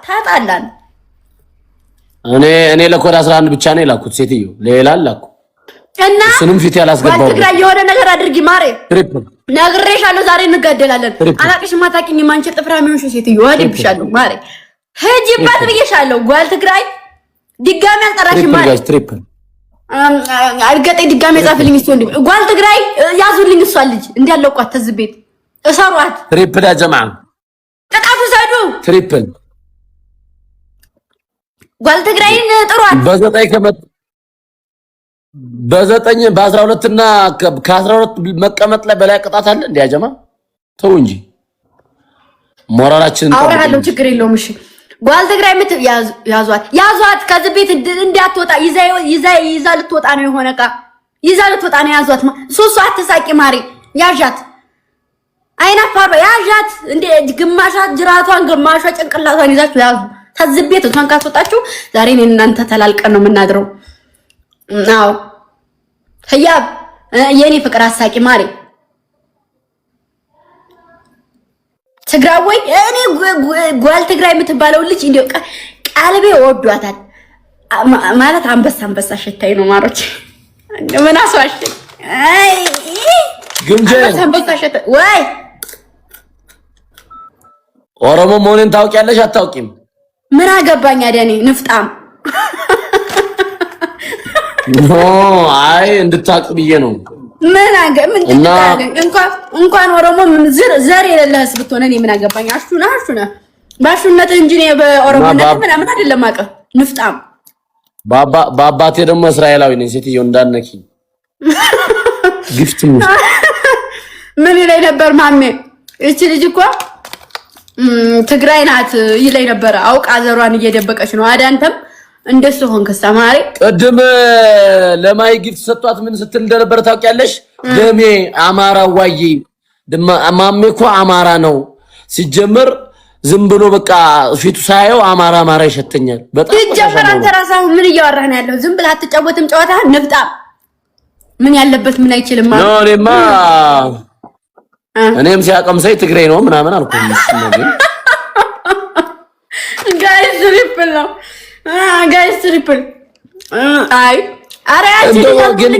ታጣላን እኔ ለኮድ 11 ብቻ ነው የላኩት ሴትዮ ሌላ አላኩ እና እሱንም ፊት ያላስገባው ትግራይ የሆነ ነገር አድርጊ ማሬ ትሪፕል ነግሬሻለሁ ዛሬ እንጋደላለን አላቅሽ ማታቂኝ ማንቺ ጥፍራም ይሆንሽ ሴትዮ ወዲብሻለሁ ማሬ ሄጂባት ብዬሻለሁ ጓል ትግራይ ድጋሚ አልጠራሽም ማሬ ትሪፕል አርገጤ ድጋሚ ጻፍልኝ እሱ እንዴ ጓል ትግራይ ያዙልኝ እሷ ልጅ እንዲያለቋት ተዝቤት እሰሯት ትሪፕል ያ ጀማዓ ተቃፉ ሰዱ ትሪፕል ጓል ትግራይን ጥሯት በዘጠኝ በ12 እና ከ12 መቀመጥ ላይ በላይ ቅጣት አለ እንዴ ያጀማ ተው እንጂ ሞራላችንን አውራለሁ ችግር የለውም እሺ ጓል ትግራይ ያዟት ከዚህ ቤት እንዲያትወጣ ይዛ ልትወጣ ነው የሆነ ቃ ይዛ ልትወጣ ነው ያዟት ሱሱ አትሳቂ ማሪ ያዣት አይና ፓርባ ያዣት እንደ ግማሻት ጅራቷን ግማሻ ጭንቅላቷን ይዛችሁ ያዙ ከዚህ ቤት እንኳን ካትወጣችሁ ዛሬ እኔ እናንተ ተላልቀን ነው የምናድረው ናው ህያብ የኔ ፍቅር አሳቂ ማሪ ትግራይ እኔ ጓል ትግራይ የምትባለው ልጅ እንደው ቀልቤ ወዷታል ማለት አንበሳ ሸታይ ነው ማሮች ምን አስዋሽ አይ ግምጄ አንበሳ ሸታይ ወይ ኦሮሞ መሆንን ታውቂያለሽ አታውቂም ምን አገባኝ አደኔ ንፍጣም ኖ አይ እንድታቅ ብዬ ነው ምን እንኳን ኦሮሞ ዘር የሌለህስ ብትሆን እኔ ምን አገባኝ አሹና ባሹነት እንጂ ነው በኦሮሞነት ምናምን አይደለም አቀ ንፍጣም በአባቴ ደግሞ እስራኤላዊ ነኝ ሴትዮ እንዳነኪ ግፍት ምን ይለኝ ነበር ማሜ እቺ ልጅ እኮ ትግራይ ናት ይለኝ ነበር አውቃ ዘሯን እየደበቀች ነው አዳንተም እንደሱ ሆንክ ሰማሪ ቀደም ለማይ ጊፍት ሰጥቷት ምን ስትል እንደነበር ታውቂያለሽ ደሜ አማራ ዋይ ማሜ እኮ አማራ ነው ሲጀመር ዝም ብሎ በቃ ፊቱ ሳይው አማራ ይሸተኛል በጣም ይጀምር አንተ ራስህ ምን እያወራህ ነው ያለው ዝም ብለህ አትጫወትም ጨዋታ ንፍጣ ምን ያለበት ምን አይችልም ማለት ነው እኔም ሲያቀምሰይ ትግሬ ነው ምናምን አልኩኝ ጋይስ ትሪፕል ነው ጋይስ ትሪፕል አይ አረ ግን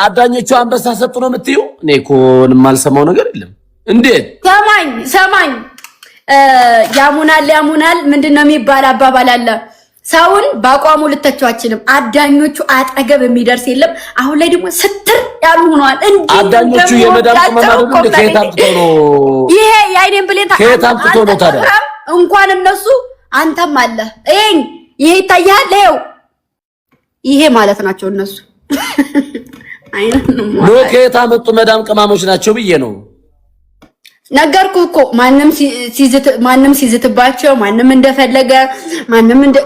አዳኞቹ አንበሳ ሰጡ ነው የምትዩ እኔ እኮ የማልሰማው ነገር የለም እንዴት ሰማኝ ያሙናል ምንድነው የሚባል አባባል አለ ሰውን ባቋሙ ልተቻችንም አዳኞቹ አጠገብ የሚደርስ የለም አሁን ላይ ደግሞ ስትር ያሉ ሆነዋል እንዴ አዳኞቹ የመዳም ተማማዱ ከየት አምጥተው ነው ይሄ የአይኔን ብሌን ከየት አምጥተው ነው ታዲያ እንኳን እነሱ አንተም አለ ይሄ ይታያል ይሄ ማለት ናቸው እነሱ አይነን ነው ከየት አመጡ መዳም ቅማሞች ናቸው ብዬ ነው ነገርኩ እኮ ማንንም ሲዝትባቸው ማንንም እንደፈለገ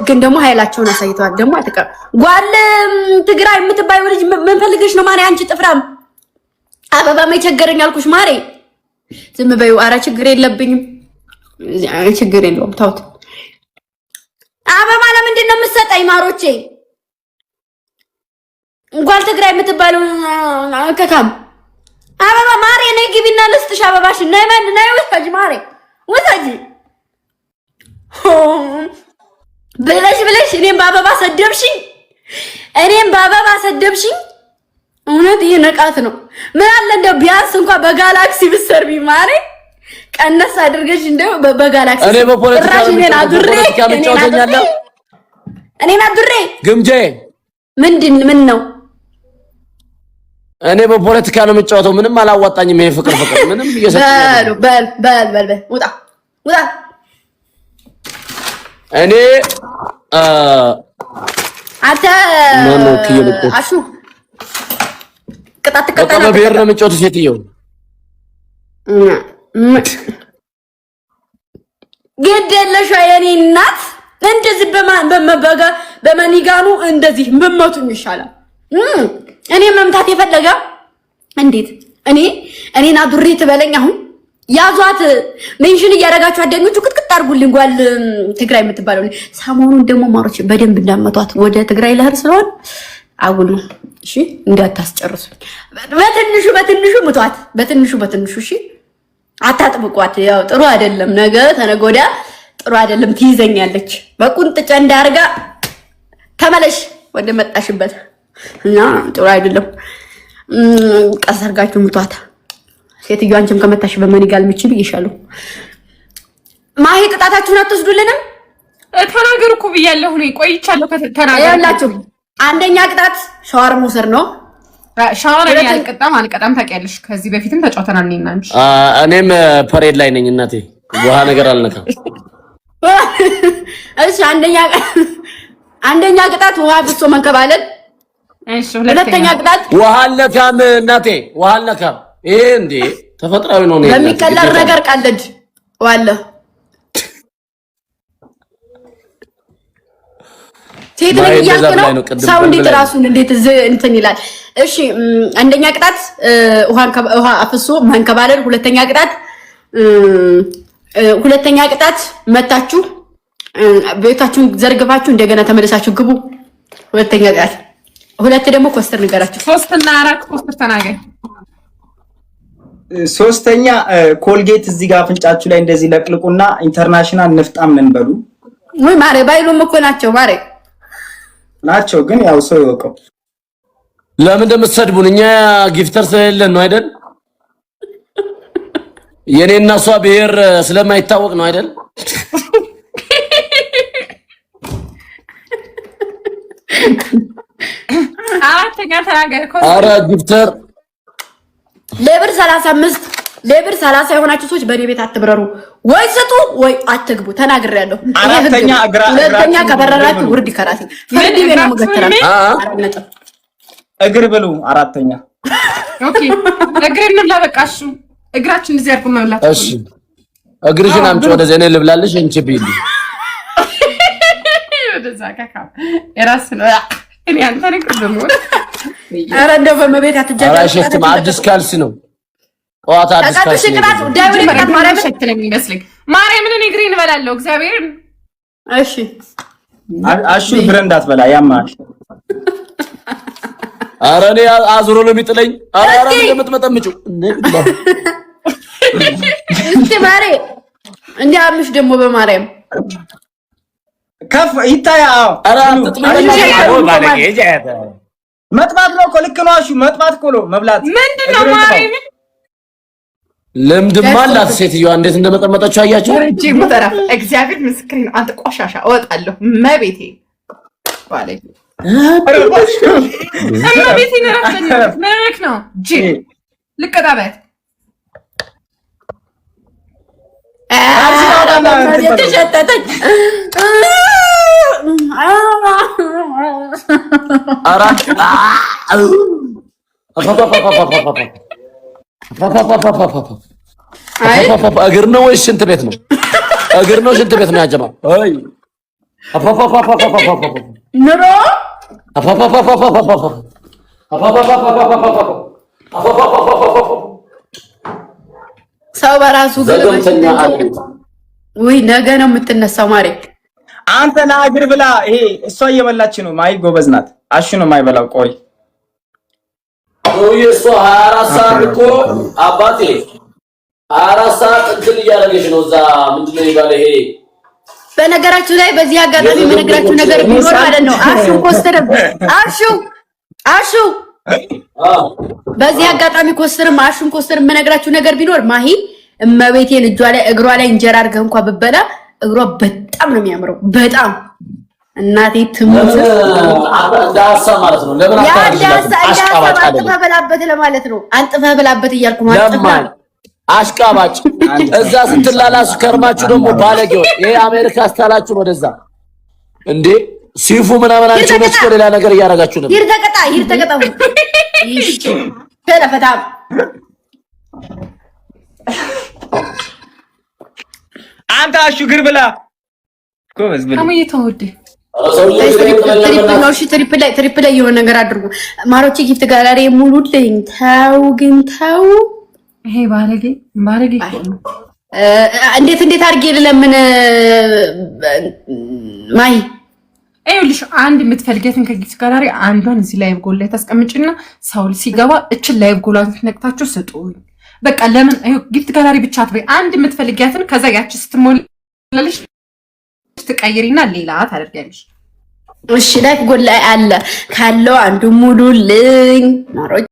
ግን ደግሞ ኃይላቸውን አሳይተዋል ደግሞ አትቀር ጓል ትግራይ የምትባይ ልጅ ምን ፈልገሽ ነው ማሪ አንቺ ጥፍራም አበባ መቸገረኝ አልኩሽ ማሪ ዝም በይው ኧረ ችግር የለብኝም ችግር የለውም ታውት አበባ ለምንድን ነው የምትሰጠኝ ማሮቼ ጓል ትግራይ የምትባለው ከካም አበባ ማሪ ነይ ግቢና ልስጥሽ አበባሽ ነይ ወጣጂ ማሪ ወጣጂ ብለሽ እኔም በአበባ ሰደብሽኝ እውነት ይሄ ነቃት ነው ምን አለ እንደው ቢያንስ እንኳን በጋላክሲ ብሰርቢ ማሪ ቀነስ አድርገሽ እንደው በጋላክሲ እኔ በፖለቲካ ምጫወተኛለሁ እኔና ድሬ ግምጄ ምን ነው እኔ በፖለቲካ ነው የምጫወተው ምንም አላዋጣኝም ይሄ ፍቅር ምንም እየሰጠኝ በል ውጣ እኔ አታ አሹ ቅጣት በብሔር ነው የምጫወተው ሴትየው ግዴለሽ የኔ እናት እንደዚህ በመኒጋኑ እንደዚህ መመቱኝ ይሻላል እኔ መምታት የፈለጋ እንዴት እኔና ዱሬ ትበለኝ አሁን ያዟት ሜንሽን እያደረጋችሁ አዳኞቹ ቅጥቅጥ አድርጉልኝ ጓል ትግራይ የምትባለው ሰሞኑን ደግሞ ማሮች በደንብ እንዳመቷት ወደ ትግራይ ለህር ስለሆነ አጉል ነው እሺ እንዳታስጨርሱ በትንሹ ምቷት በትንሹ እሺ አታጥብቋት ያው ጥሩ አይደለም ነገ ተነጎዳ ጥሩ አይደለም። ትይዘኛለች በቁንጥጫ እንዳርጋ ተመለሽ ወደ መጣሽበት እና ጥሩ አይደለም። ቀስ አድርጋችሁ ምቷት። ሴትዮ አንቺም ከመታሽ በመኒጋል ምችል ይሻለው። ማሂ ቅጣታችሁን አትወስዱልንም? ተናገሩ እኮ ብያለሁ ነው ቆይቻለሁ። ተናገሩ። አንደኛ ቅጣት ሻወር መውሰድ ነው። ሻወር አልቀጣም ታውቂያለሽ። ከዚህ በፊትም ተጫውተናል እኔና አንቺ። እኔም ፐሬድ ላይ ነኝ እናቴ። ውሃ ነገር አልነካም። እሺ አንደኛ ቅጣት ውሃ ብሶ መንከባለል። እሺ ሁለተኛ ቅጣት ውሃ አልነካም እናቴ፣ ውሃ አልነካም። ይሄ እንዴ ተፈጥሯዊ ነው። በሚቀለር ነገር ቀልድ ዋለ ሴት ልጅ እያልክ ነው። ሰው እንዴት ራሱን እንዴት እንትን ይላል? እሺ አንደኛ ቅጣት ውሃ አፍሶ መንከባለል። ሁለተኛ ቅጣት መታችሁ ቤታችሁን ዘርግፋችሁ እንደገና ተመለሳችሁ ግቡ። ሁለተኛ ቅጣት። ሁለት ደግሞ ኮስተር ንገራችሁ። 3 እና 4 ኮስተር ተናገር። ሶስተኛ ኮልጌት እዚህ ጋር አፍንጫችሁ ላይ እንደዚህ ለቅልቁና ኢንተርናሽናል ንፍጣም ነን በሉ። ወይ ማሬ ባይሉም እኮ ናቸው ግን ያው ሰው ይወቀው። ለምን እንደምትሰድቡን? እኛ ጊፍተር ስለሌለን ነው አይደል? የኔና እሷ ብሔር ስለማይታወቅ ነው አይደል? አራተኛ ተናገር። ኧረ ጊፍተር ሌብር 35 ሌብር 30 የሆናችሁ ሰዎች በኔ ቤት አትብረሩ። ወይ ስጡ ወይ አትግቡ። ተናግሬያለሁ። ሁለተኛ ከበረራችሁ ውርድ ከራሴ ፍርድ ቤት ነው የምገትራችሁ። እግር ብሉ። አራተኛ ኦኬ እግሬን እንብላ። በቃ እሺ እግራችን እንደዚህ አድርጎ መብላት። እሺ እግርሽን አምጪ ወደዚህ እኔ ልብላልሽ። እንቺ ቢል ወደዛ ካካ እራስ ነው እኔ አንተ ነበር በሞት ኧረ እንደው በመቤት አትጃጃ። አራሽት አዲስ ካልሲ ነው ቋታ አዲስ ካልሲ ነው። ማርያምን እኔ እግሬን እበላለሁ እግዚአብሔርን። እሺ አሹ እግር እንዳትበላ ያማል። ኧረ እኔ አዙሮ ነው የሚጥለኝ። ኧረ እንደምትመጠምጪው እስቲ ማሬ እንዴ አምሽ ደግሞ በማርያም ከፍ ይታያ። ኧረ አትጥለኝ። መጥባት ነው እኮ ልክ ነው። አሹ መጥባት እኮ ነው መብላት ምንድነው? ማርያም ልምድማ አላት ሴትዮዋ። እንዴት እንደመጠመጠችው አያችሁ? እጂ ሙተራ እግዚአብሔር ምስክሬ ነው። አንተ ቆሻሻ እወጣለሁ። መቤቴ ባለኝ መቤቴ ነራፈኝ ምንክ ነው ጂ ልቀጣበት ተሸተተች። እግር ነው ወይስ ሽንት ቤት ነው? እግር ነው ሽንት ቤት ነው ያጀማ? አይ ኑሮ ሰው በራሱ ወይ ነገ ነው የምትነሳው። ማሬ አንተ ና እግር ብላ። ይሄ እሷ እየበላች ነው። ማይ ጎበዝ ናት። አሹ ነው የማይበላው። ቆይ እሷ 24 ሰዓት እኮ አባቴ 24 ሰዓት እንትን እያደረገች ነው። እዛ ምንድነው ይባል ይሄ። በነገራችሁ ላይ በዚህ አጋጣሚ የምነግራችሁ ነገር ቢኖር ማለት ነው አሹ ኮስተርም አሹ በዚህ አጋጣሚ ኮስተርም አሹን ኮስተርም የምነግራችሁ ነገር ቢኖር ማሂ እመቤቴን እጇ ላይ እግሯ ላይ እንጀራ አድርገህ እንኳን ብበላ እግሯ በጣም ነው የሚያምረው። በጣም እናቴ ትሙት ዳሳ ማለት ነው። ለምን አንጥፈህ በላበት ለማለት ነው። አንጥፈህ በላበት እያልኩ ማለት ነው። አሽቃባጭ እዛ ስትላላሱ ከርማችሁ ደግሞ ባለጌው። ይሄ አሜሪካ አስታላችሁ ወደዛ እንዴ ሲፉ ምናምን አንቺ ነች ሌላ ነገር እያደረጋችሁ ነበር። ይር ተቀጣ ይሽ ተለፈታ አንተ አሹ እግር ብላ ጎበዝ ብላ ከመይ ተወደ ትሪፕል ላይ የሆነ ነገር አድርጉ ማሮቼ። ጊፍት ጋላሪ ሙሉልኝ። ተው ግን ተው። ይሄ ባለጌ እንዴት አድርጌ ለምን ማይ አይውልሽ አንድ የምትፈልገትን ከጊፍት ጋላሪ አንዷን እዚህ ላይቭ ጎል ላይ ታስቀምጪና ሰው ሲገባ እችን ላይቭ ጎሏን ነቅታችሁ ስጡኝ። በቃ ለምን ጊፍት ጋላሪ ብቻ አትበይ። አንድ የምትፈልጊያትን ከዛ ያቺ ስትሞላለሽ ትቀይሪና ሌላ ታደርጊያለሽ። እሺ ላይፍ ጎል ላይ አለ ካለው አንዱ ሙሉልኝ ማሮች